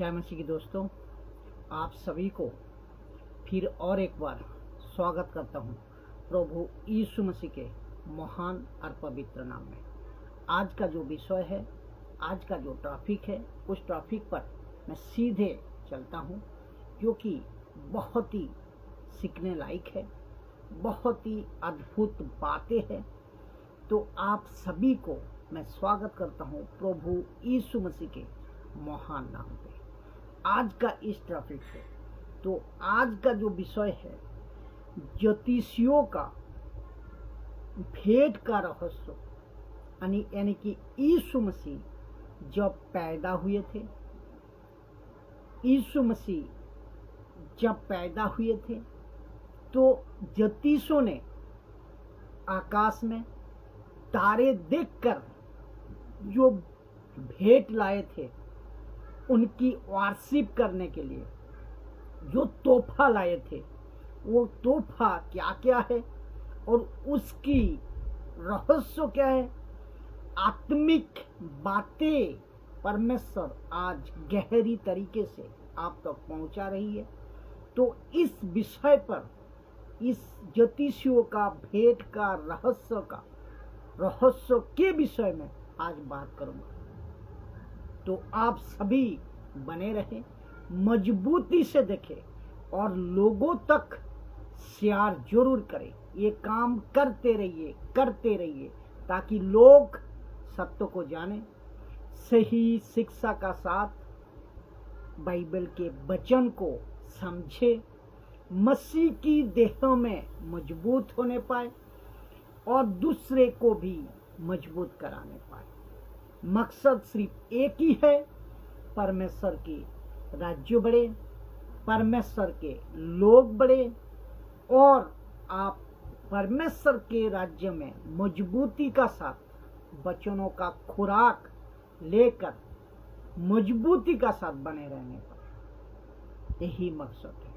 जय मसीह की दोस्तों, आप सभी को फिर और एक बार स्वागत करता हूं प्रभु यीशु मसीह के महान और पवित्र नाम में। आज का जो विषय है, आज का जो टॉपिक है, उस टॉपिक पर मैं सीधे चलता हूं, क्योंकि बहुत ही सीखने लायक है, बहुत ही अद्भुत बातें हैं। तो आप सभी को मैं स्वागत करता हूं प्रभु यीशु मसीह के महान नाम पे। आज का इस टॉपिक है, तो आज का जो विषय है ज्योतिषियों का भेद का रहस्य, यानी कि यीशु मसीह जब पैदा हुए थे, यीशु मसीह जब पैदा हुए थे तो ज्योतिषियों ने आकाश में तारे देखकर जो भेंट लाए थे, उनकी वर्शिप करने के लिए जो तोहफा लाए थे, वो तोहफा क्या क्या है और उसकी रहस्य क्या है, आत्मिक बातें परमेश्वर आज गहरी तरीके से आप तक पहुंचा रही है। तो इस विषय पर, इस ज्योतिषियों का भेंट का रहस्य के विषय में आज बात करूंगा। तो आप सभी बने रहें, मजबूती से देखें और लोगों तक शेयर जरूर करें। ये काम करते रहिए ताकि लोग सत्य को जाने, सही शिक्षा का साथ बाइबल के वचन को समझे, मसीह की देह में मजबूत होने पाए और दूसरे को भी मजबूत कराने पाए। मकसद सिर्फ एक ही है, परमेश्वर के राज्य बढ़े, परमेश्वर के लोग बढ़े और आप परमेश्वर के राज्य में मजबूती का साथ वचनों का खुराक लेकर मजबूती का साथ बने रहने पर, यही मकसद है।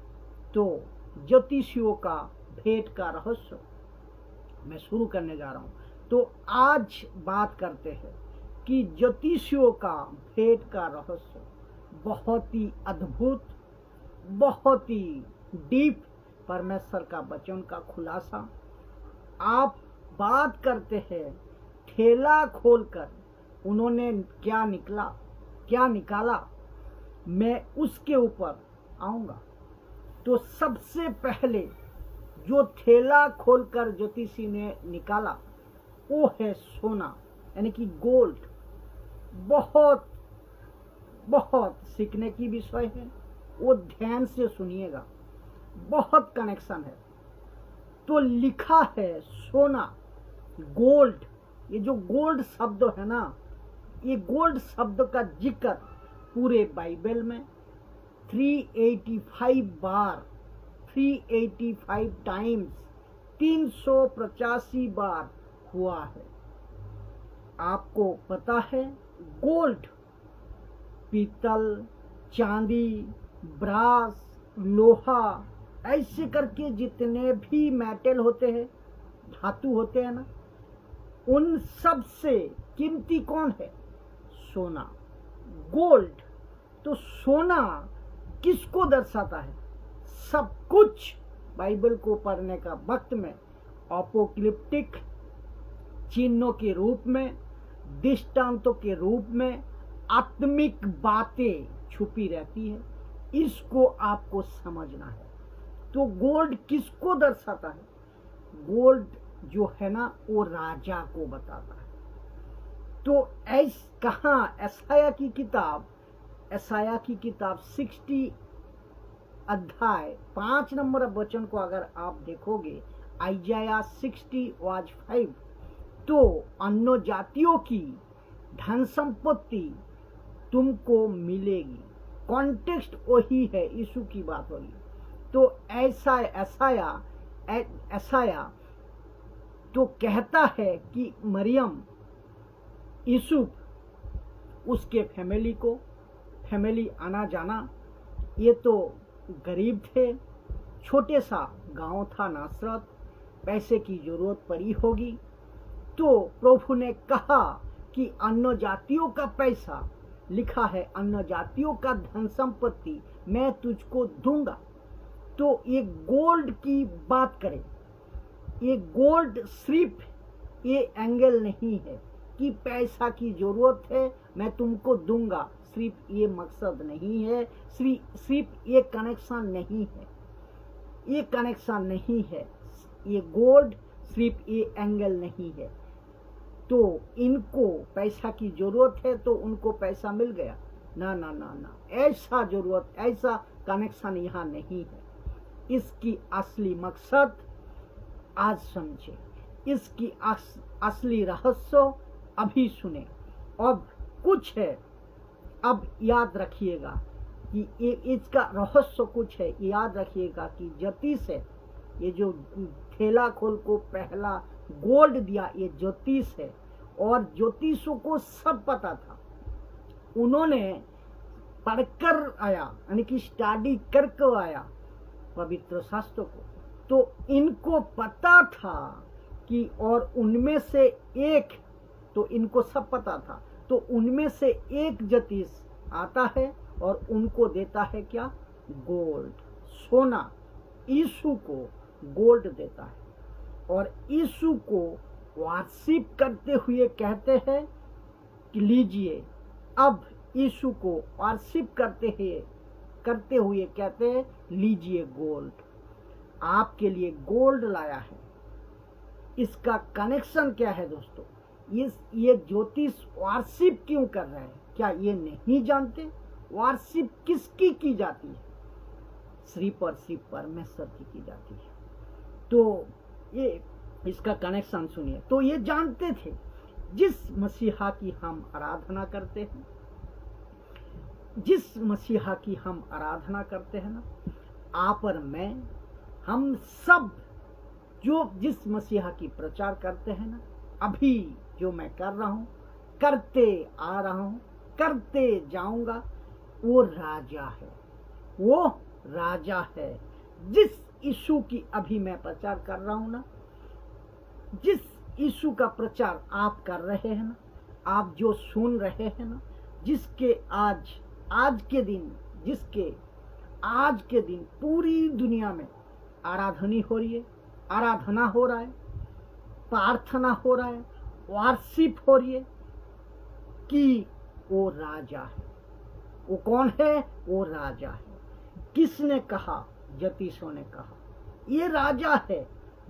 तो ज्योतिषियों का भेंट का रहस्य मैं शुरू करने जा रहा हूं। तो आज बात करते हैं कि ज्योतिषियों का भेंट का रहस्य बहुत ही अद्भुत, बहुत ही डीप, परमेश्वर का वचन का खुलासा। आप बात करते हैं ठेला खोलकर उन्होंने क्या निकाला, मैं उसके ऊपर आऊंगा। तो सबसे पहले जो ठेला खोलकर ज्योतिषी ने निकाला वो है सोना, यानी कि गोल्ड। बहुत बहुत सीखने की विषय है, वो ध्यान से सुनिएगा, बहुत कनेक्शन है। तो लिखा है सोना, गोल्ड। ये जो गोल्ड शब्द है ना, ये गोल्ड शब्द का जिक्र पूरे बाइबल में 385 बार, 385 टाइम्स, 385 बार हुआ है। आपको पता है गोल्ड पीतल, चांदी, ब्रास, लोहा, ऐसे करके जितने भी मेटल होते हैं, धातु होते हैं ना, उन सब से कीमती कौन है? सोना, गोल्ड। तो सोना किसको दर्शाता है? सब कुछ बाइबल को पढ़ने का वक्त में अपोकलिप्टिक चिन्हों के रूप में, दृष्टांतों के रूप में आत्मिक बातें छुपी रहती है। इसको आपको समझना है। तो गोल्ड किसको दर्शाता है? गोल्ड जो है ना, वो राजा को बताता है। तो कहाँ? एसाया की किताब 60 अध्याय 5 नंबर वचन को अगर आप देखोगे, आइजाया 60:5, तो अन्य जातियों की धन संपत्ति तुमको मिलेगी। कॉन्टेक्स्ट वही है, यीशु की बात हो रही। तो एसाया तो कहता है कि मरियम, यूसुफ, उसके फैमिली आना जाना, ये तो गरीब थे, छोटे सा गांव था नासरत, पैसे की जरूरत पड़ी होगी। तो प्रभु ने कहा कि अन्य जातियों का पैसा लिखा है अन्य जातियों का धन संपत्ति मैं तुझको दूंगा। तो ये गोल्ड की बात करें, ये गोल्ड सिर्फ ये एंगल नहीं है कि पैसा की जरूरत है मैं तुमको दूंगा, सिर्फ ये मकसद नहीं है, सिर्फ ये कनेक्शन नहीं है, ये कनेक्शन नहीं है, ये गोल्ड सिर्फ ये एंगल नहीं है। तो इनको पैसा की जरूरत है तो उनको पैसा मिल गया, ना ना ना ना, ऐसा जरूरत, ऐसा कनेक्शन यहाँ नहीं है। इसकी असली मकसद आज समझे, इसकी असली रहस्य अभी सुने। अब कुछ है, अब याद रखिएगा कि ये इसका रहस्य कुछ है। याद रखिएगा कि ज्योतिष है, ये जो ठेला खोल को पहला गोल्ड दिया ये ज्योतिष है, और ज्योतिषों को सब पता था, उन्होंने पढ़कर आया, यानी कि स्टडी करके आया पवित्र शास्त्र को। तो इनको पता था कि, और उनमें से एक, तो इनको सब पता था, तो उनमें से एक ज्योतिष आता है और उनको देता है क्या? गोल्ड, सोना। यीशु को गोल्ड देता है और यीशु को वर्शिप करते हुए कहते हैं कि लीजिए। अब यीशु को वर्शिप करते हुए कहते हैं लीजिए गोल्ड, आपके लिए गोल्ड लाया है। इसका कनेक्शन क्या है दोस्तों? ये ज्योतिष वर्शिप क्यों कर रहे हैं? क्या ये नहीं जानते वर्शिप किसकी की जाती है? सिर्फ और सिर्फ परमेश्वर की जाती है। तो ये इसका कनेक्शन सुनिए। तो ये जानते थे जिस मसीहा की हम आराधना करते हैं, जिस मसीहा की हम आराधना करते हैं ना, आप और मैं, हम सब जो जिस मसीहा की प्रचार करते हैं ना, अभी जो मैं कर रहा हूं, करते आ रहा हूं, करते जाऊंगा, वो राजा है, वो राजा है। जिस यीशु की अभी मैं प्रचार कर रहा हूं ना, जिस यीशु का प्रचार आप कर रहे हैं ना, आप जो सुन रहे हैं ना, जिसके आज के दिन, जिसके आज के दिन पूरी दुनिया में आराधना हो रही है, आराधना हो रहा है, प्रार्थना हो रहा है, वर्शिप हो रही है कि वो राजा है। वो कौन है? वो राजा है। किसने कहा? ज्योतिषों ने कहा ये राजा है।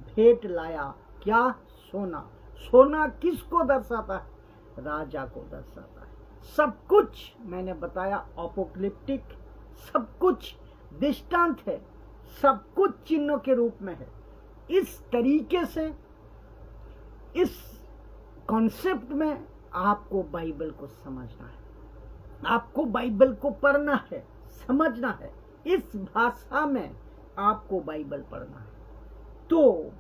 भेंट लाया क्या? सोना। सोना किसको दर्शाता है? राजा को दर्शाता है। सब कुछ मैंने बताया अपोकलिप्टिक, सब कुछ दृष्टांत है, सब कुछ चिन्हों के रूप में है। इस तरीके से, इस कॉन्सेप्ट में आपको बाइबल को समझना है, आपको बाइबल को पढ़ना है, समझना है। इस भाषा में आपको बाइबल पढ़ना है। तो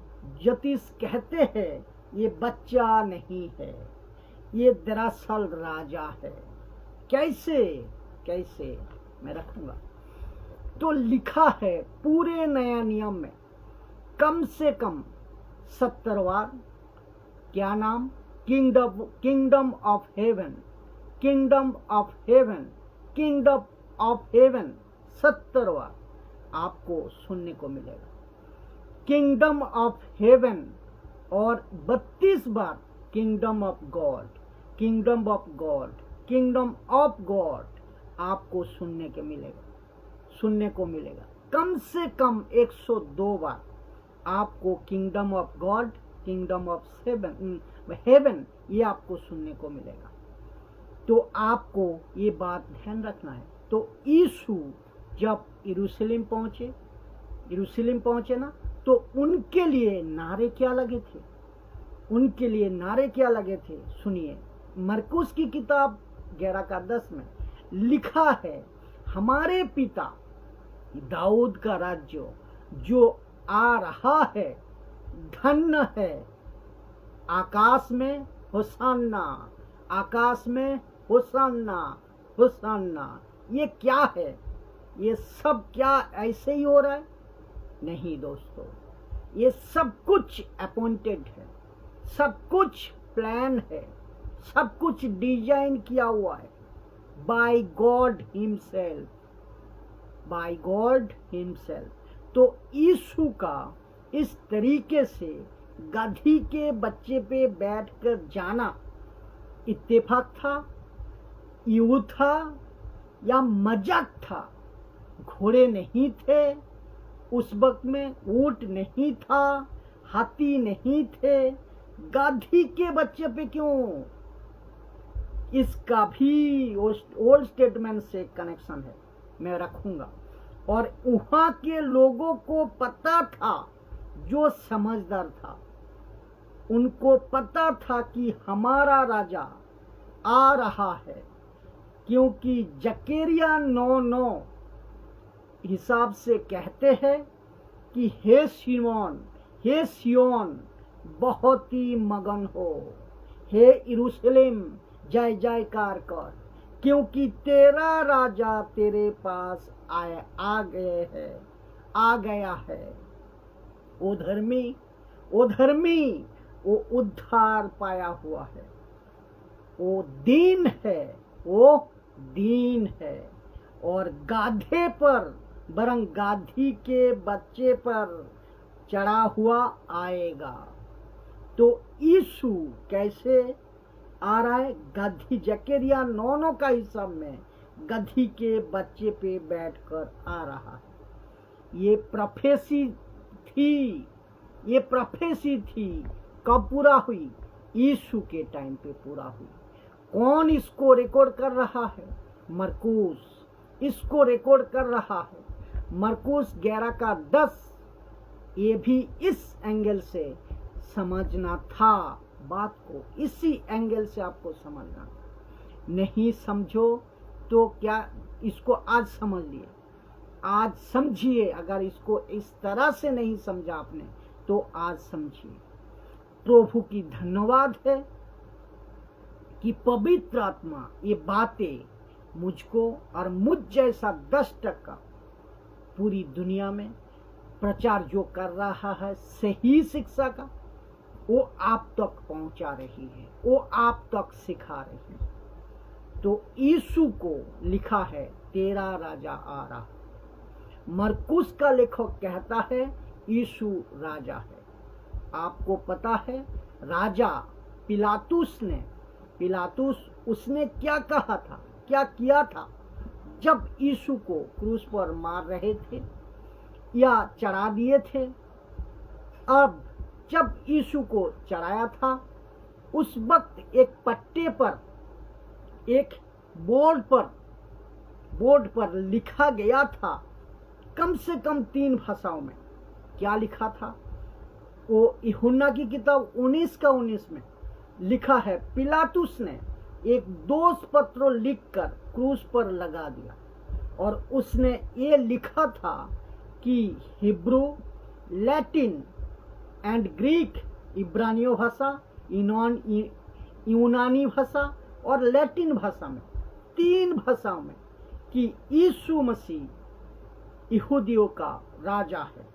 ज्योतिष कहते हैं ये बच्चा नहीं है, ये दरअसल राजा है। कैसे? कैसे मैं रखूंगा। तो लिखा है पूरे नया नियम में कम से कम 70 बार। क्या नाम? Kingdom of heaven, kingdom of heaven, kingdom of heaven 70 बार आपको सुनने को मिलेगा। किंगडम ऑफ हेवन, और 32 बार kingdom of God, kingdom of God, kingdom of God आपको सुनने को मिलेगा। कम से कम 102 बार आपको kingdom of God, kingdom of haven ये आपको सुनने को मिलेगा। तो आपको ये बात ध्यान रखना है। तो यीशु जब यरूशलेम पहुंचे ना, तो उनके लिए नारे क्या लगे थे? उनके लिए नारे क्या लगे थे? सुनिए, मरकुस की किताब 11:10 में लिखा है, हमारे पिता दाऊद का राज्य जो आ रहा है धन्य है। आकाश में होशाना, आकाश में होशाना, होशाना। ये क्या है? ये सब क्या ऐसे ही हो रहा है? नहीं दोस्तों, ये सब कुछ अपॉइंटेड है, सब कुछ प्लान है, सब कुछ डिजाइन किया हुआ है। By god himself, by god himself. तो यीशु का इस तरीके से गधी के बच्चे पे बैठकर जाना इत्तेफाक था, यूं था या मजाक था? घोड़े नहीं थे उस वक्त में, ऊंट नहीं था, हाथी नहीं थे, गधी के बच्चे पे क्यों? इसका भी ओल्ड स्टेटमेंट से कनेक्शन है, मैं रखूंगा। और वहां के लोगों को पता था, जो समझदार था, उनको पता था कि हमारा राजा आ रहा है, क्योंकि जकरिया 9:9 हिसाब से कहते हैं कि हे सिमोन, हे सियोन बहुत ही मगन हो, हे यरूशलेम जय जयकार कर, क्योंकि तेरा राजा तेरे पास आ गया है। ओ धर्मी, ओ धर्मी, वो उद्धार पाया हुआ है, वो दीन है, वो दीन है, और गाधे पर, वरन गाधी के बच्चे पर चढ़ा हुआ आएगा। तो यीशु कैसे आ रहा है? गधी, जकरिया 9:9 का हिसाब में गधी के बच्चे पे बैठकर आ रहा है। ये प्रोफेसी थी, ये प्रोफेसी थी। कब पूरा हुई? यीशु के टाइम पे पूरा हुई। कौन इसको रिकॉर्ड कर रहा है? मरकुस इसको रिकॉर्ड कर रहा है। मरकुस 11:10। ये भी इस एंगल से समझना था बात को, इसी एंगल से आपको समझना। नहीं समझो तो क्या इसको आज समझ लिए, आज समझिए। अगर इसको इस तरह से नहीं समझा आपने तो आज समझिए। प्रभु की धन्यवाद है कि पवित्र आत्मा ये बातें मुझको और मुझ जैसा 10% पूरी दुनिया में प्रचार जो कर रहा है सही शिक्षा का, वो आप तक पहुंचा रही है, वो आप तक सिखा रही है। तो यीशु को लिखा है तेरा राजा आ रहा। मरकुस का लेखक कहता है यीशु राजा है। आपको पता है राजा पिलातुस उसने क्या कहा था, क्या किया था जब यीशु को क्रूस पर मार रहे थे या चढ़ा दिए थे? अब जब यीशु को चढ़ाया था उस वक्त एक पट्टे पर, एक बोर्ड पर लिखा गया था कम से कम 3 भाषाओं में। क्या लिखा था? वो यूहन्ना की किताब 19:19 में लिखा है, पिलातुस ने एक दोष पत्र लिखकर क्रूस पर लगा दिया और उसने ये लिखा था कि हिब्रू, लैटिन एंड ग्रीक, इब्रानियों भाषा, यूनानी भाषा और लैटिन भाषा में, 3 भाषाओं में, कि यीशु मसीह यहूदियों का राजा है।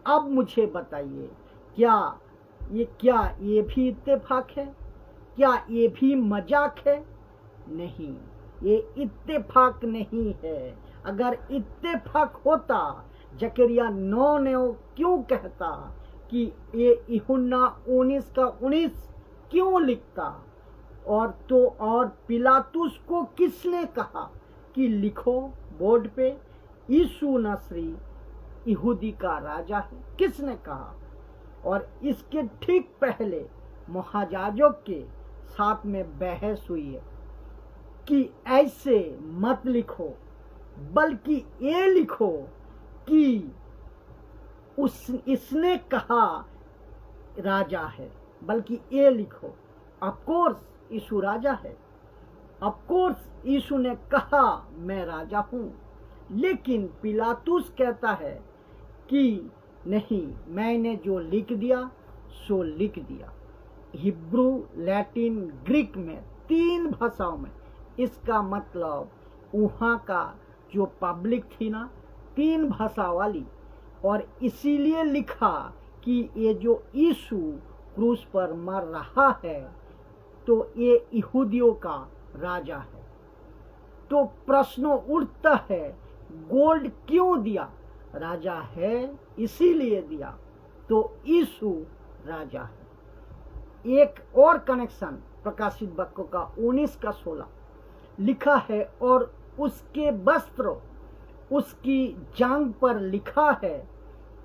अब मुझे बताइए, क्या ये भी इत्तेफाक है? क्या ये भी मजाक है? नहीं, ये इत्तेफाक नहीं है। अगर इत्तेफाक होता जकरिया 9:9 क्यों कहता कि ये यूहन्ना 19:19 क्यों लिखता? और पिलातुस को किसने कहा कि लिखो बोर्ड पे यीशु नासरी यहूदी का राजा है? किसने कहा? और इसके ठीक पहले महायाजक के साथ में बहस हुई है कि ऐसे मत लिखो, बल्कि ये लिखो कि इसने कहा राजा है, बल्कि ये लिखो। ऑफ कोर्स यीशु राजा है, ऑफ कोर्स यीशु ने कहा मैं राजा हूं, लेकिन पिलातुस कहता है कि नहीं, मैंने जो लिख दिया सो लिख दिया। हिब्रू, लैटिन, ग्रीक में 3 भाषाओं में। इसका मतलब वहाँ का जो पब्लिक थी ना 3 भाषा वाली, और इसीलिए लिखा कि ये जो यीशु क्रूस पर मर रहा है तो ये यहूदियों का राजा है। तो प्रश्न उठता है, गोल्ड क्यों दिया? राजा है इसीलिए दिया। तो यीशु राजा है। एक और कनेक्शन प्रकाशित वाक्यों का 19 का 16 लिखा है, और उसके वस्त्र उसकी जांग पर लिखा है,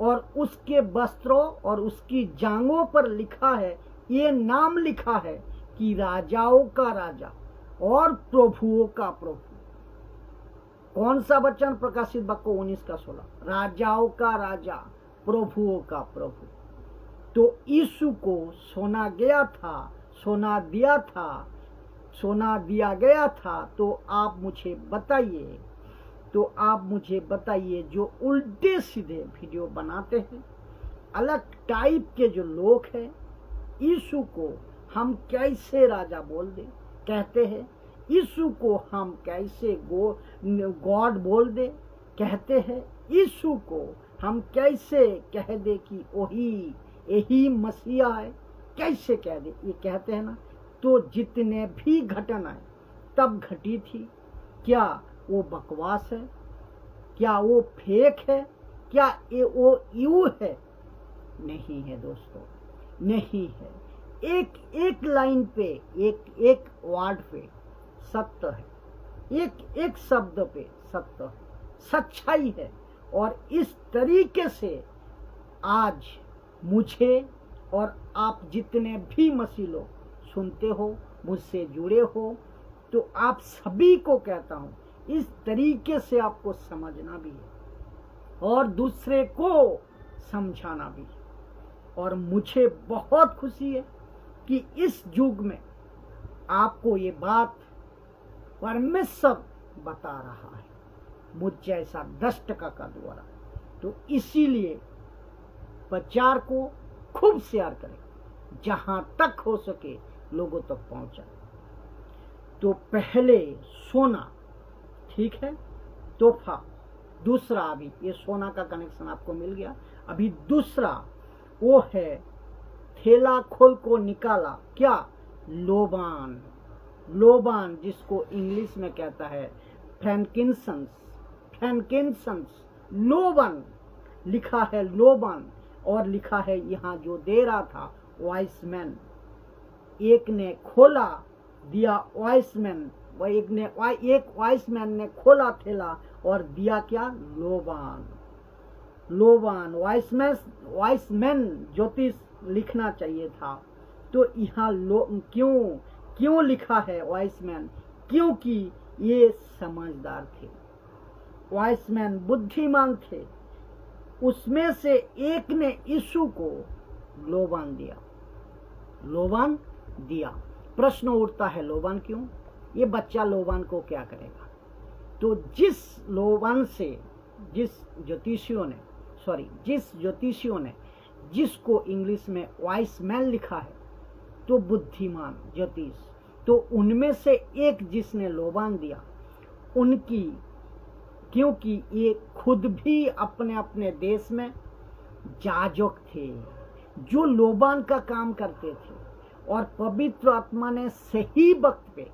और उसके वस्त्रों और उसकी जांगों पर लिखा है, ये नाम लिखा है कि राजाओं का राजा और प्रभुओं का प्रभु। कौन सा वचन? प्रकाशित वाक्य 19 का 16, राजाओं का राजा, प्रभुओं का प्रभु। तो यीशु को सोना गया था, सोना दिया था, सोना दिया गया था। तो आप मुझे बताइए, जो उल्टे सीधे वीडियो बनाते हैं, अलग टाइप के जो लोग हैं, यीशु को हम कैसे राजा बोल दे कहते हैं? यीशु को हम कैसे गॉड बोल दे कहते हैं? यीशु को हम कैसे कह दे कि वही यही मसीहा है? कैसे कह दे? ये कहते हैं ना। तो जितने भी घटनाएं तब घटी थी, क्या वो बकवास है? क्या वो फेक है? क्या वो यू है? नहीं है दोस्तों, नहीं है। एक एक लाइन पे, एक वर्ड पे सत्य है, एक शब्द पे सत्य है, सच्चाई है। और इस तरीके से आज मुझे और आप जितने भी मसीह लोग सुनते हो, मुझसे जुड़े हो, तो आप सभी को कहता हूं, इस तरीके से आपको समझना भी है और दूसरे को समझाना भी है। और मुझे बहुत खुशी है कि इस युग में आपको ये बात परमेश्वर बता रहा है, मुझ जैसा 10% का द्वारा। तो इसीलिए प्रचार को खूब शेयर करें, जहां तक हो सके लोगों तक पहुंचाएं। तो पहले सोना, ठीक है, तोहफा। दूसरा, अभी ये सोना का कनेक्शन आपको मिल गया। अभी दूसरा वो है, थैला खोल को निकाला, क्या? लोबान। लोबान, जिसको इंग्लिश में कहता है फ्रैंकिंसंस, लोबान लिखा है, लोबान। और लिखा है यहाँ जो दे रहा था वाइस मैन, एक ने खोला दिया वाइस मैन, एक वाइस मैन ने खोला थैला और दिया क्या? लोबान। लोबान, वाइस मैन ज्योतिष लिखना चाहिए था। तो यहाँ क्यों लिखा है वाइस मैन? क्योंकि ये समझदार थे, वाइस मैन बुद्धिमान थे। उसमें से एक ने यीशु को लोबान दिया। प्रश्न उठता है, लोबान क्यों? ये बच्चा लोबान को क्या करेगा? तो जिस ज्योतिषियों ने जिसको इंग्लिश में वाइस मैन लिखा है, तो बुद्धिमान ज्योतिष, तो उनमें से एक जिसने लोबान दिया, क्योंकि ये खुद भी अपने अपने देश में जाजक थे जो लोबान का काम करते थे, और पवित्र आत्मा ने सही वक्त पे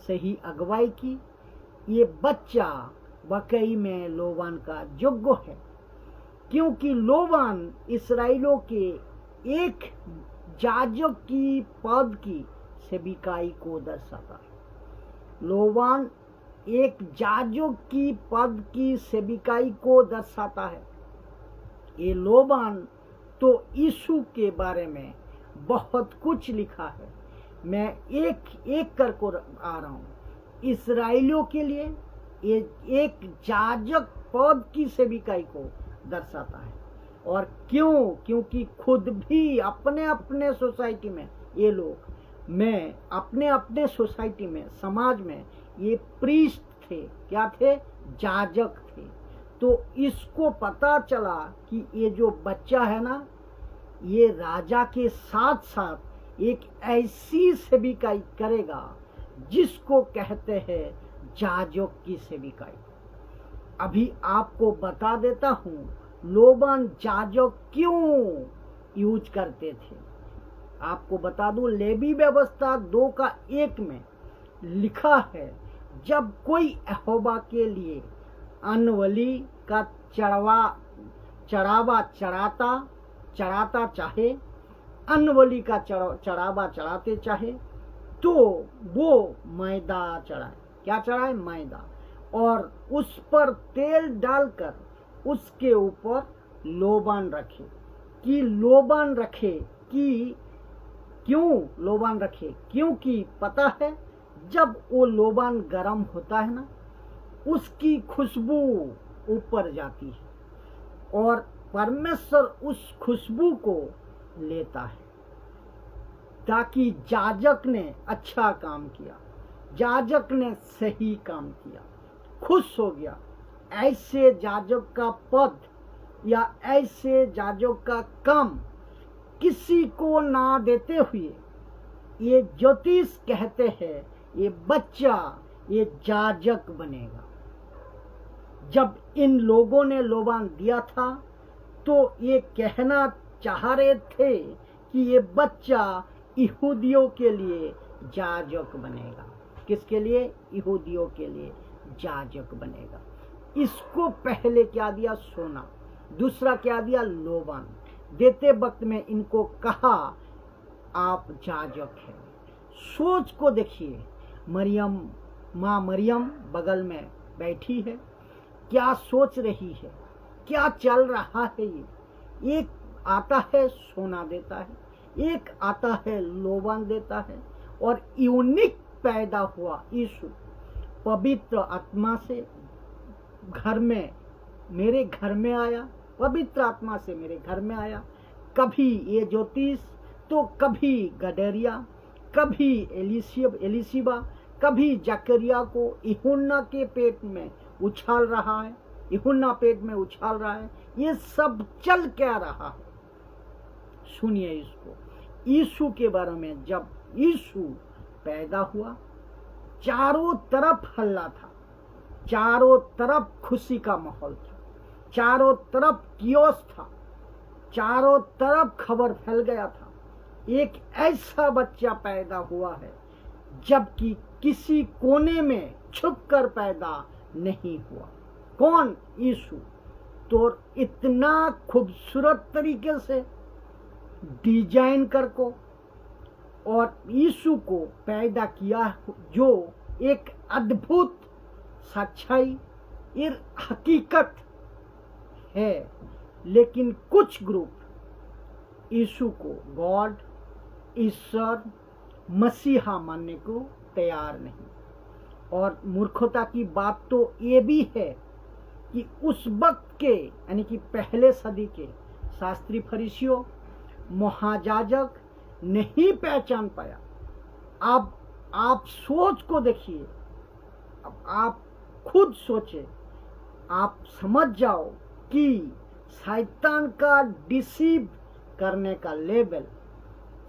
सही अगुवाई की। ये बच्चा वाकई में लोबान का योग्य है, क्योंकि लोबान इसराइलों के एक जाजक की पद की सेविकाई को दर्शाता है। लोबान एक जाजक की पद की सेविकाई को दर्शाता है। ये लोबान तो यीशु के बारे में बहुत कुछ लिखा है। मैं एक कर को आ रहा हूं। इसराइलियों के लिए ये एक जाजक पद की सेविकाई को दर्शाता है। और क्योंकि खुद भी अपने अपने सोसाइटी में ये लोग, मैं अपने अपने सोसाइटी में, समाज में ये प्रीस्ट थे, क्या थे? जाजक थे। तो इसको पता चला कि ये जो बच्चा है ना, ये राजा के साथ साथ एक ऐसी सेविकाई करेगा जिसको कहते हैं जाजक की सेविकाई। अभी आपको बता देता हूं लोबान जाजक क्यों यूज करते थे। आपको बता दूं, लेवी व्यवस्था 2:1 में लिखा है, जब कोई यहोवा के लिए अन्नबलि का चढ़ावा चढ़ाता चाहे, अन्नबलि का चढ़ावा चढ़ाते चाहे, तो वो मैदा चढ़ाए। क्या चढ़ाए? मैदा। और उस पर तेल डालकर उसके ऊपर लोबान रखे। कि लोबान रखे कि क्यों लोबान रखे? क्योंकि पता है जब वो लोबान गर्म होता है ना, उसकी खुशबू ऊपर जाती है और परमेश्वर उस खुशबू को लेता है। ताकि याजक ने अच्छा काम किया, याजक ने सही काम किया, खुश हो गया। ऐसे याजक का पद या ऐसे याजक का काम किसी को ना देते हुए ये ज्योतिष कहते हैं ये बच्चा ये याजक बनेगा। जब इन लोगों ने लोबान दिया था तो ये कहना चाह रहे थे कि ये बच्चा यहूदियों के लिए याजक बनेगा। किसके लिए? यहूदियों के लिए याजक बनेगा। इसको पहले क्या दिया? सोना। दूसरा क्या दिया? लोबान। देते वक्त में इनको कहा आप याजक हैं। सोच को देखिए, माँ मरियम बगल में बैठी है, क्या सोच रही है, क्या चल रहा है। ये एक आता है सोना देता है, एक आता है लोबान देता है। और यूनिक पैदा हुआ यीशु पवित्र आत्मा से घर में मेरे घर में आया, पवित्र आत्मा से मेरे घर में आया। कभी ये ज्योतिष तो कभी गडरिया, कभी एलिशिबा, कभी जकरिया को यूहन्ना के पेट में उछाल रहा है, यूहन्ना पेट में उछाल रहा है। ये सब चल क्या रहा है? सुनिए इसको। यीशु के बारे में जब यीशु पैदा हुआ, चारों तरफ हल्ला था, चारों तरफ खुशी का माहौल था, चारों तरफ कियोस था, चारों तरफ खबर फैल गया था। एक ऐसा बच्चा पैदा हुआ है जबकि किसी कोने में छुपकर पैदा नहीं हुआ। कौन? यीशु। तो इतना खूबसूरत तरीके से डिजाइन करको और यीशु को पैदा किया, जो एक अद्भुत सच्चाई और हकीकत है। लेकिन कुछ ग्रुप यीशु को गॉड, ईश्वर, मसीहा मानने को तैयार नहीं। और मूर्खता की बात तो ये भी है कि उस वक्त के यानी कि पहले सदी के शास्त्री फरीसियों, महायाजक नहीं पहचान पाया। अब आप सोच को देखिए, अब आप खुद सोचे, आप समझ जाओ कि शैतान का डिसीव करने का लेवल,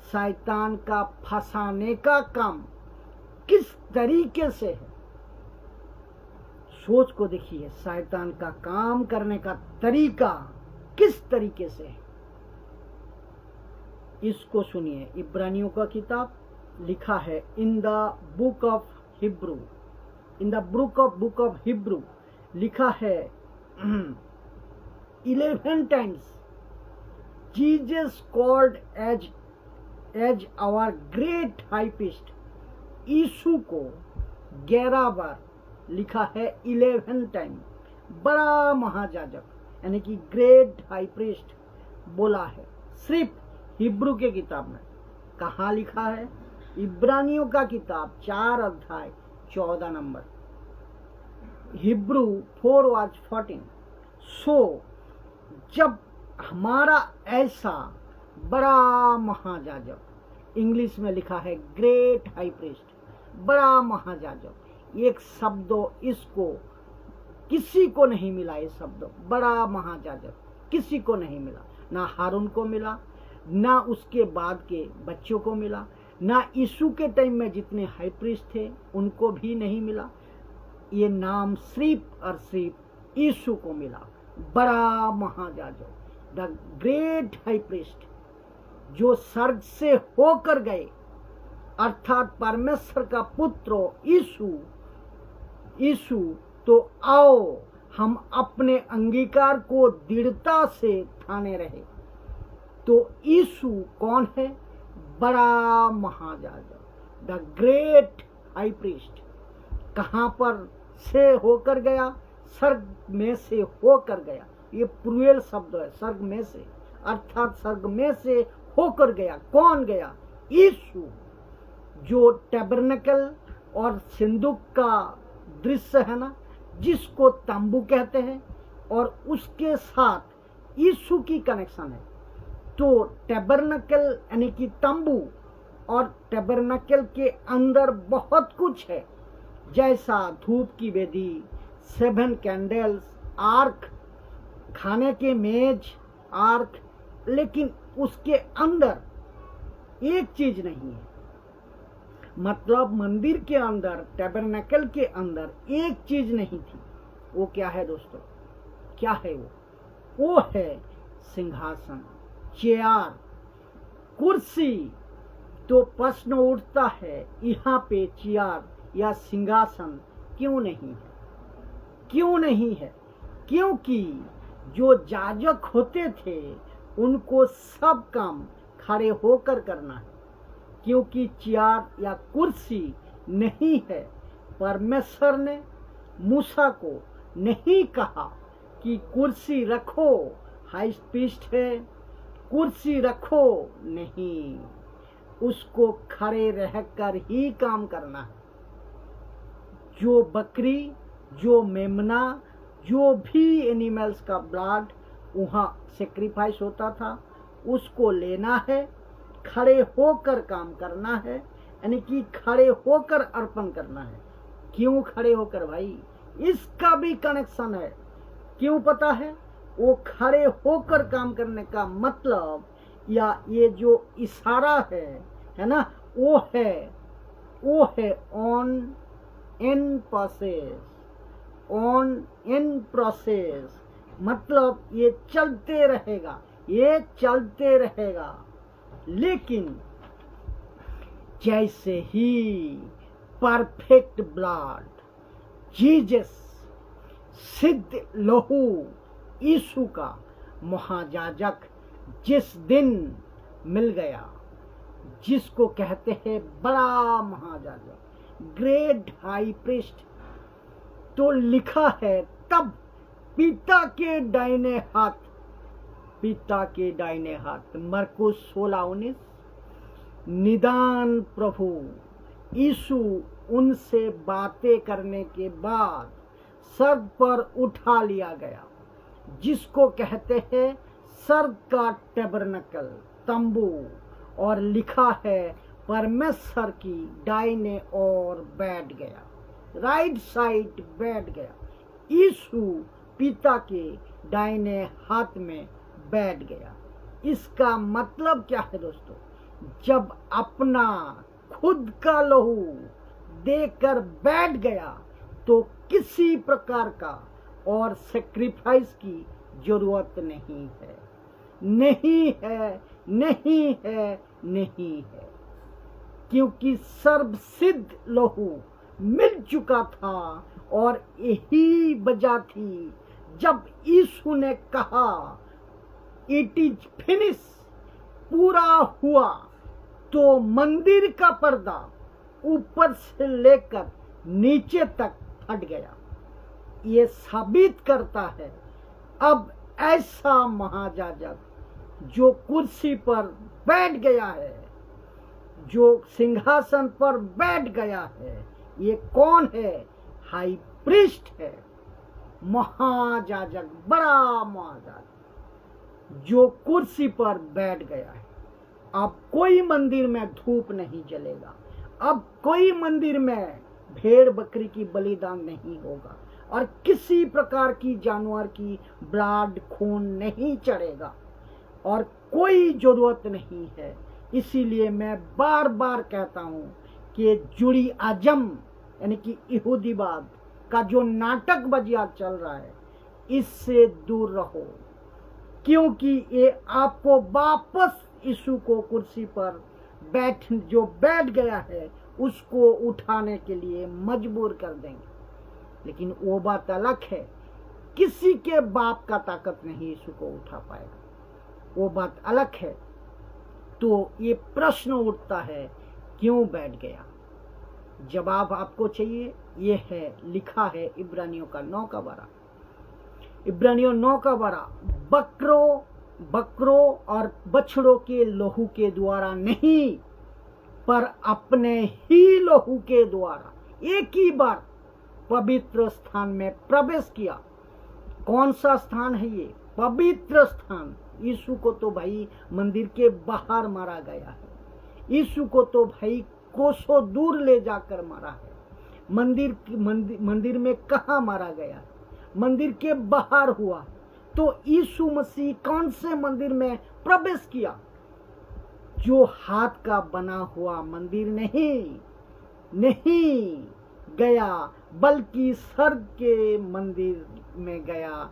शैतान का फंसाने का काम किस तरीके से है। सोच को देखिए, शैतान का काम करने का तरीका किस तरीके से है। इसको सुनिए। इब्रानियों का किताब लिखा है in the book of Hebrew, in the book of Hebrew लिखा है 11 times Jesus called as our great high priest। यीशु को 11 बार लिखा है 11 टाइम बड़ा महायाजक यानी कि ग्रेट हाई प्रीस्ट बोला है। सिर्फ हिब्रू के किताब में कहाँ लिखा है? इब्रानियों का किताब 4 अध्याय 14 नंबर, हिब्रू 4:14। सो जब हमारा ऐसा बड़ा महायाजक, इंग्लिश में लिखा है ग्रेट हाई प्रीस्ट, बड़ा महायाजक, एक शब्द इसको किसी को नहीं मिला। ये शब्द बड़ा महायाजक किसी को नहीं मिला, ना हारून को मिला, ना उसके बाद के बच्चों को मिला, ना यीशु के टाइम में जितने हाई प्रीस्ट थे उनको भी नहीं मिला। ये नाम सिर्फ और सिर्फ यीशु को मिला, बड़ा महायाजक, द ग्रेट हाई प्रीस्ट, जो स्वर्ग से होकर गए, अर्थात परमेश्वर का पुत्र यीशु यीशु, तो आओ हम अपने अंगीकार को दृढ़ता से ठाने रहे। तो यीशु कौन है? बड़ा महायाजक, द ग्रेट हाई प्रीस्ट। कहां पर से होकर गया? स्वर्ग में से होकर गया। ये प्रुएल शब्द है, स्वर्ग में से, अर्थात स्वर्ग में से होकर गया। कौन गया? यीशु, जो टैबरनेकल और सिंदूक का दृश्य है ना, जिसको तंबू कहते हैं, और उसके साथ यीशु की कनेक्शन है। तो टैबरनेकल यानी कि तंबू, और टैबरनेकल के अंदर बहुत कुछ है, जैसा धूप की वेदी, 7 कैंडल्स, आर्क, खाने के मेज, आर्क। लेकिन उसके अंदर एक चीज नहीं है। मतलब मंदिर के अंदर, टैबरनेकल के अंदर एक चीज नहीं थी। वो क्या है दोस्तों? क्या है वो है सिंहासन, चेयर, कुर्सी। तो प्रश्न उठता है, यहाँ पे चेयर या सिंहासन क्यों नहीं है? क्यों नहीं है? क्योंकि जो याजक होते थे उनको सब काम खड़े होकर करना है। क्योंकि चेयर या कुर्सी नहीं है। परमेश्वर ने मूसा को नहीं कहा कि कुर्सी रखो, हाई प्रीस्ट है, कुर्सी रखो, नहीं, उसको खड़े रहकर ही काम करना है। जो बकरी, जो मेमना, जो भी एनिमल्स का ब्लड वहाँ सेक्रीफाइस होता था, उसको लेना है, खड़े होकर काम करना है, यानी कि खड़े होकर अर्पण करना है। क्यों खड़े होकर भाई? इसका भी कनेक्शन है। क्यों पता है? वो खड़े होकर काम करने का मतलब, या ये जो इशारा है ना, वो है on in process, on in process. मतलब ये चलते रहेगा, ये चलते रहेगा। लेकिन जैसे ही परफेक्ट ब्लड, जीसस, सिद्ध लहू यीशु का महायाजक जिस दिन मिल गया, जिसको कहते हैं बड़ा महायाजक, ग्रेट हाई प्रीस्ट, तो लिखा है तब पिता के दाहिने हाथ, पिता के दाहिने हाथ, मरकुस 16:19, निदान प्रभु यीशु उनसे बातें करने के बाद स्वर्ग पर उठा लिया गया, जिसको कहते हैं स्वर्ग का टैबरनेकल, तंबू, और लिखा है परमेश्वर की दाहिने ओर बैठ गया, राइट साइड बैठ गया। यीशु पिता के दाहिने हाथ में बैठ गया। इसका मतलब क्या है दोस्तों? जब अपना खुद का लहू देकर बैठ गया तो किसी प्रकार का और सेक्रीफाइस की जरूरत नहीं है, नहीं है, नहीं है, नहीं है। क्योंकि सर्वसिद्ध लहू मिल चुका था, और यही वजह थी जब यीशु ने कहा इट इज फिनिश, पूरा हुआ, तो मंदिर का पर्दा ऊपर से लेकर नीचे तक फट गया। ये साबित करता है अब ऐसा महायाजक जो कुर्सी पर बैठ गया है, जो सिंहासन पर बैठ गया है, ये कौन है? हाई प्रीस्ट है, महायाजक, बड़ा महायाजक जो कुर्सी पर बैठ गया है। अब कोई मंदिर में धूप नहीं जलेगा, अब कोई मंदिर में भेड़ बकरी की बलिदान नहीं होगा, और किसी प्रकार की जानवर की ब्लड, खून नहीं चढ़ेगा, और कोई जरूरत नहीं है। इसीलिए मैं बार बार कहता हूं कि जुड़ी आजम यानी कि यहूदीवाद का जो नाटक बजिया चल रहा है, इससे दूर रहो, क्योंकि ये आपको वापस यीशु को कुर्सी पर बैठ गया है उसको उठाने के लिए मजबूर कर देंगे। लेकिन वो बात अलग है, किसी के बाप का ताकत नहीं यीशु को उठा पाएगा, वो बात अलग है। तो ये प्रश्न उठता है, क्यों बैठ गया? जवाब आपको चाहिए, ये है, लिखा है इब्रानियों का 9 का 12, इब्रानियों 9 का 12, बकरों और बछड़ों के लहू के द्वारा नहीं, पर अपने ही लहू के द्वारा एक ही बार पवित्र स्थान में प्रवेश किया। कौन सा स्थान है ये? पवित्र स्थान। यीशु को तो भाई मंदिर के बाहर मारा गया है, यीशु को तो भाई कोसों दूर ले जाकर मारा है। मंदिर में कहाँ मारा गया है? मंदिर के बाहर हुआ। तो यीशु मसीह कौन से मंदिर में प्रवेश किया? जो हाथ का बना हुआ मंदिर नहीं गया, बल्कि स्वर्ग के मंदिर में गया।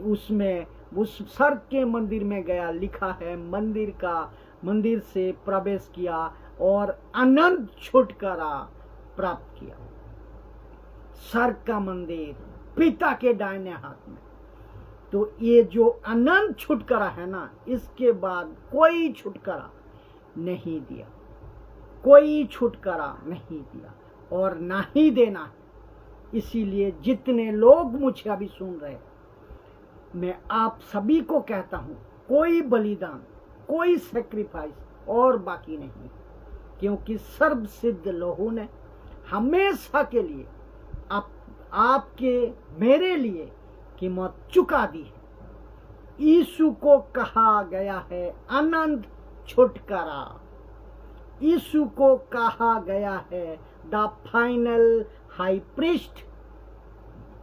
उसमें उस स्वर्ग के मंदिर में गया, लिखा है मंदिर से प्रवेश किया और अनंत छुटकारा प्राप्त किया। स्वर्ग का मंदिर पिता के दाहिने हाथ में। तो ये जो अनंत छुटकारा है ना, इसके बाद कोई छुटकारा नहीं दिया, कोई छुटकारा नहीं दिया और ना ही देना है। इसीलिए जितने लोग मुझे अभी सुन रहे, मैं आप सभी को कहता हूं, कोई बलिदान, कोई सैक्रिफाइस और बाकी नहीं, क्योंकि सर्वसिद्ध लहू ने हमेशा के लिए आपके मेरे लिए कीमत चुका दी है। यीशु को कहा गया है अनंत छुटकारा। यीशु को कहा गया है द फाइनल हाई प्रीस्ट।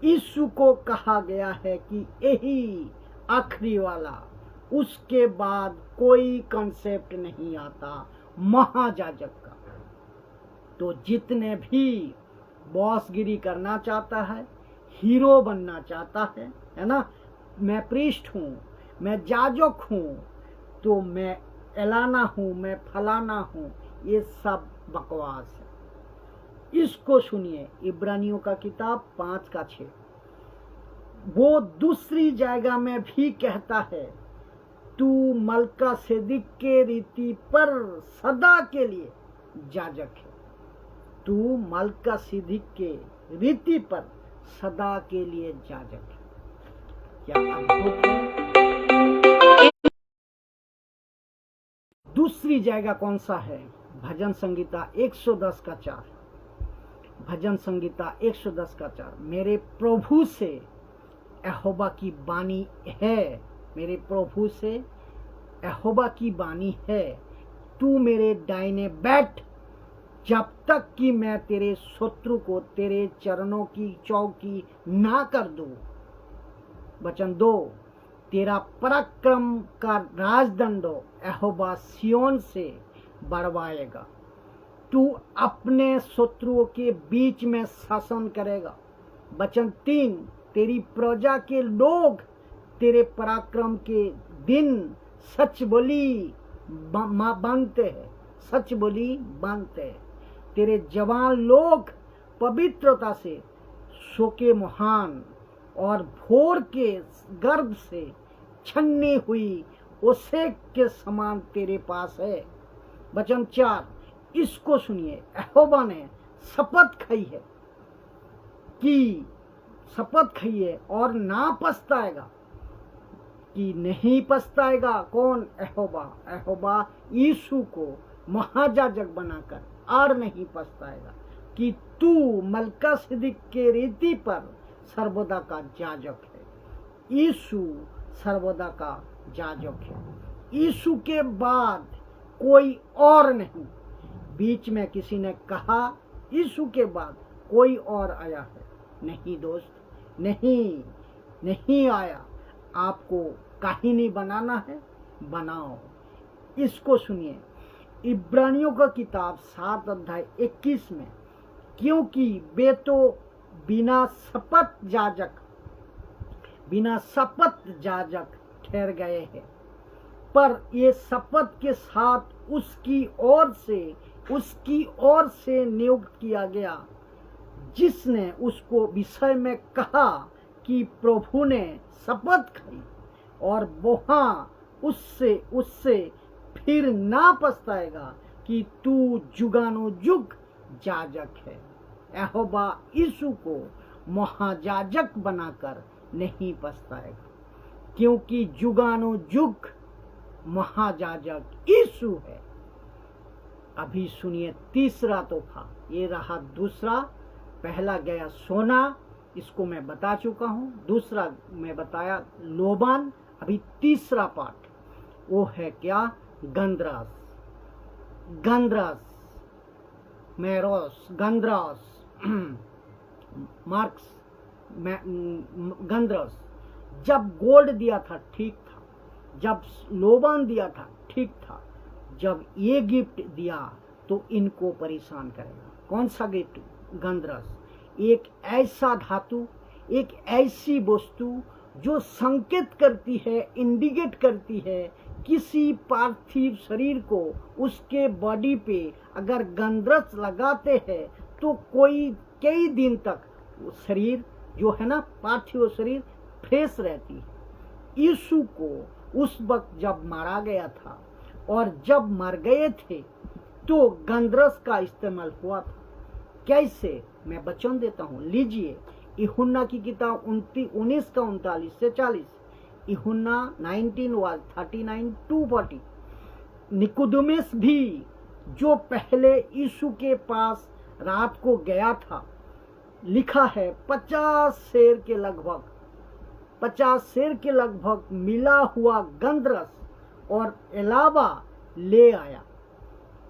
यीशु को कहा गया है कि यही आखिरी वाला, उसके बाद कोई कॉन्सेप्ट नहीं आता महायाजक का। तो जितने भी बॉसगिरी करना चाहता है, हीरो बनना चाहता है ना, मैं प्रीस्ट हूं, मैं जाजक हूं, तो मैं एलाना हूं, मैं फलाना हूं, ये सब बकवास है। इसको सुनिए, इब्रानियों का किताब 5 का 6। वो दूसरी जगह में भी कहता है, तू मलकासेदिक के रीति पर सदा के लिए जाजक है। तू मलकासेदिक के रीति पर सदा के लिए जाजक है। क्या अद्भुत है। दूसरी जगह कौन सा है? भजन संगीता 110 का 4। भजन संगीता 110 का 4। मेरे प्रभु से यहोवा की वाणी है, मेरे प्रभु से यहोवा की वाणी है, तू मेरे दाहिने बैठ, जब तक कि मैं तेरे शत्रु को तेरे चरणों की चौकी ना कर दूं। वचन 2, तेरा पराक्रम का राजदंड यहोवा सिय्योन से बढ़वाएगा, तू अपने शत्रुओं के बीच में शासन करेगा। वचन 3, तेरी प्रजा के लोग तेरे पराक्रम के दिन सच बोली बांधते हैं, सच बोली बांधते हैं। तेरे जवान लोग पवित्रता से शोके महान और भोर के गर्भ से छन्नी हुई ओसेक के समान तेरे पास है। वचन 4, इसको सुनिए, यहोवा ने शपथ खाई है कि शपथ खाई है और ना पछताएगा, कि नहीं पछताएगा। कौन? यहोवा यीशु को महायाजक बनाकर और नहीं पछताएगा, कि तू मलकासेदिक के रीति पर सर्वदा का याजक है। यीशु सर्वदा का याजक है। यीशु के बाद कोई और नहीं। बीच में किसी ने कहा यीशु के बाद कोई और आया है। नहीं दोस्त, नहीं आया। आपको कहानी बनाना है, बनाओ। इसको सुनिए, इब्रानियों का किताब 7 अध्याय 21 में, क्योंकि वे तो बिना शपथ याजक ठहर गए हैं, पर ये शपथ के साथ उसकी ओर से नियुक्त किया गया जिसने उसको विषय में कहा कि प्रभु ने शपथ खाई और वहां उससे उससे फिर ना पछताएगा कि तू जुगानुजुग जाजक है। यहोवा यीशु को महाजाजक बनाकर नहीं पछताएगा, क्योंकि जुगानुजुग महाजाजक यीशु है। अभी सुनिए तीसरा तोहफा, ये रहा दूसरा। पहला गया सोना, इसको मैं बता चुका हूं। दूसरा मैं बताया लोबान। अभी तीसरा पार्ट वो है क्या? गंधरास, गंधरास, मेरोस, गंधरास, मार्क्स, गंधरास। जब गोल्ड दिया था ठीक था, जब लोबान दिया था ठीक था, जब ये गिफ्ट दिया तो इनको परेशान करेगा। कौन सा गिफ्ट? गंधरस। एक ऐसा धातु, एक ऐसी वस्तु जो संकेत करती है, इंडिकेट करती है किसी पार्थिव शरीर को। उसके बॉडी पे अगर गंधरस लगाते हैं तो कई दिन तक शरीर जो है ना, पार्थिव शरीर फ्रेश रहती है। यीशु को उस वक्त जब मारा गया था और जब मर गए थे तो गंधरस का इस्तेमाल हुआ था। कैसे? मैं वचन देता हूं, लीजिए। यूहन्ना की किताब 19 का 39 से 40, यूहन्ना 19:39-40। निकोदेमुस भी जो पहले यीशु के पास रात को गया था, लिखा है 50 सेर के लगभग मिला हुआ गंधरस और अलावा ले आया।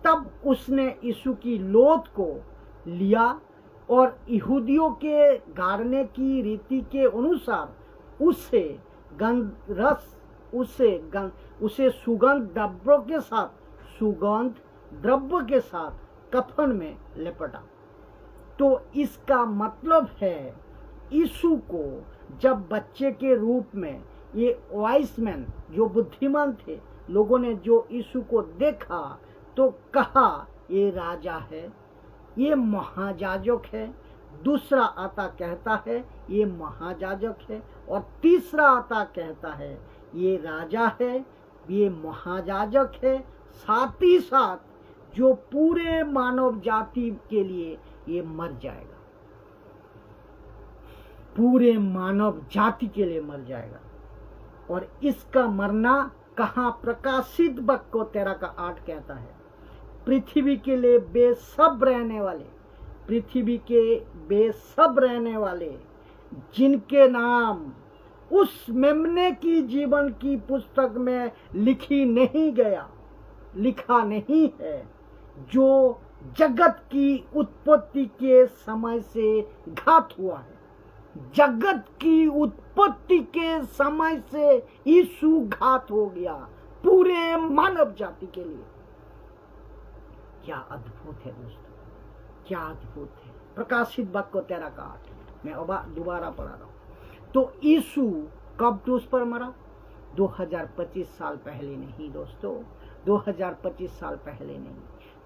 तब उसने यीशु की लोथ को लिया और यहूदियों के गाड़ने की रीति के अनुसार उसे सुगंध द्रव्य के साथ कफन में लपेटा। तो इसका मतलब है यीशु को जब बच्चे के रूप में ये वाइस मैन जो बुद्धिमान थे, लोगों ने जो यीशु को देखा तो कहा ये राजा है, ये महाजाजक है। दूसरा आता कहता है ये महाजाजक है, और तीसरा आता कहता है ये राजा है, ये महाजाजक है। साथ ही साथ जो पूरे मानव जाति के लिए ये मर जाएगा, पूरे मानव जाति के लिए मर जाएगा। और इसका मरना कहाँ? प्रकाशित वाक्य 13 का 8 कहता है, पृथ्वी के लिए बेसब रहने वाले, पृथ्वी के बेसब रहने वाले जिनके नाम उस मेमने की जीवन की पुस्तक में लिखा नहीं है, जो जगत की उत्पत्ति के समय से घात हुआ है। जगत की उत्पत्ति के समय से यीशु घात हो गया पूरे मानव जाति के लिए। क्या अद्भुत है दोस्तों, क्या अद्भुत है। प्रकाशित वाक्य 13 का 8 मैं दोबारा पढ़ा रहा हूं। तो यीशु कब क्रूस पर मरा? 2025 साल पहले नहीं दोस्तों, 2025 साल पहले नहीं।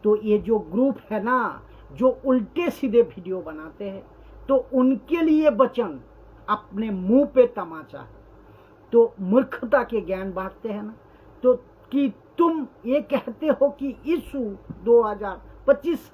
तो ये जो ग्रुप है ना, जो उल्टे सीधे वीडियो बनाते हैं, तो उनके लिए वचन अपने मुंह पे तमाचा है। तो मूर्खता के ज्ञान बांटते हैं ना, तो कि तुम ये कहते हो कि यीशु 2025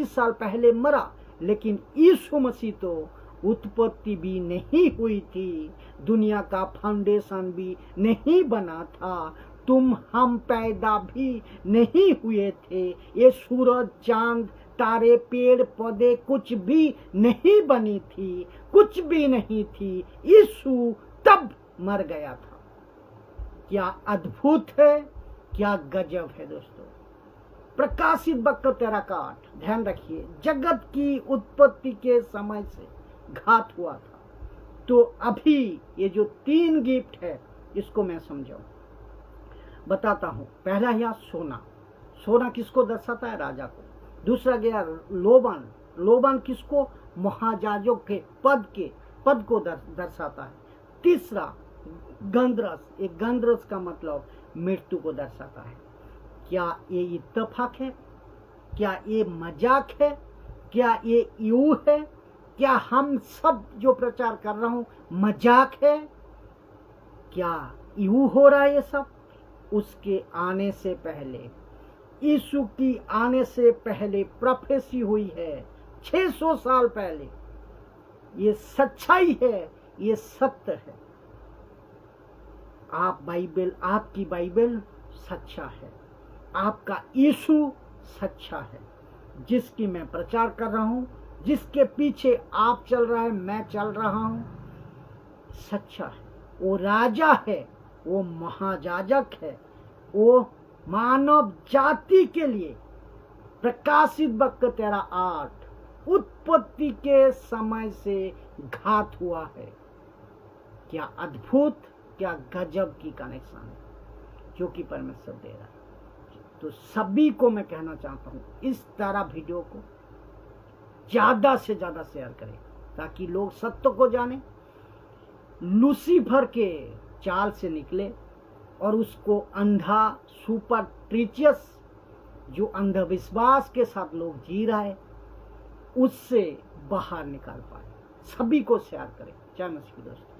साल पहले मरा, लेकिन यीशु मसीह तो उत्पत्ति भी नहीं हुई थी, दुनिया का फाउंडेशन भी नहीं बना था, हम पैदा भी नहीं हुए थे, ये सूरज चांद तारे पेड़ पौधे कुछ भी नहीं बनी थी, कुछ भी नहीं थी। यीशु तब मर गया था। क्या अद्भुत है, क्या गजब है दोस्तों। प्रकाशित वाक्य 13 का 8 ध्यान रखिए, जगत की उत्पत्ति के समय से घात हुआ था। तो अभी ये जो 3 गिफ्ट है इसको मैं समझाऊं, बताता हूं। पहला है सोना। सोना किसको दर्शाता है? राजा को। दूसरा गया लोबान किसको? महाजाजक के पद को दर्शाता है। तीसरा गंधरस, एक गंधरस का मतलब मृत्यु को दर्शाता है। क्या ये इत्तेफाक है? क्या ये मजाक है? क्या ये यूं है? क्या हम सब जो प्रचार कर रहा हूं मजाक है? क्या यूं हो रहा है ये सब? उसके आने से पहले, यीशु की आने से पहले प्रोफेसी हुई है 600 साल पहले। ये सच्चाई है, ये सत्य है। आपकी बाइबल सच्चा है, आपका यीशु सच्चा है, जिसकी मैं प्रचार कर रहा हूं, जिसके पीछे आप चल रहा है, मैं चल रहा हूं, सच्चा है। वो राजा है, वो महायाजक है, वो मानव जाति के लिए प्रकाशित वक्त 13:8 उत्पत्ति के समय से घात हुआ है। क्या अद्भुत, क्या गजब की कनेक्शन है जो कि परमेश्वर दे रहा है। तो सभी को मैं कहना चाहता हूं, इस तरह वीडियो को ज्यादा से ज्यादा शेयर करें ताकि लोग सत्य को जाने, लूसीफर के चाल से निकले और उसको अंधा सुपरस्टिशियस जो अंधविश्वास के साथ लोग जी रहा है उससे बाहर निकाल पाए। सभी को शेयर करें। जय मसीह दोस्तों।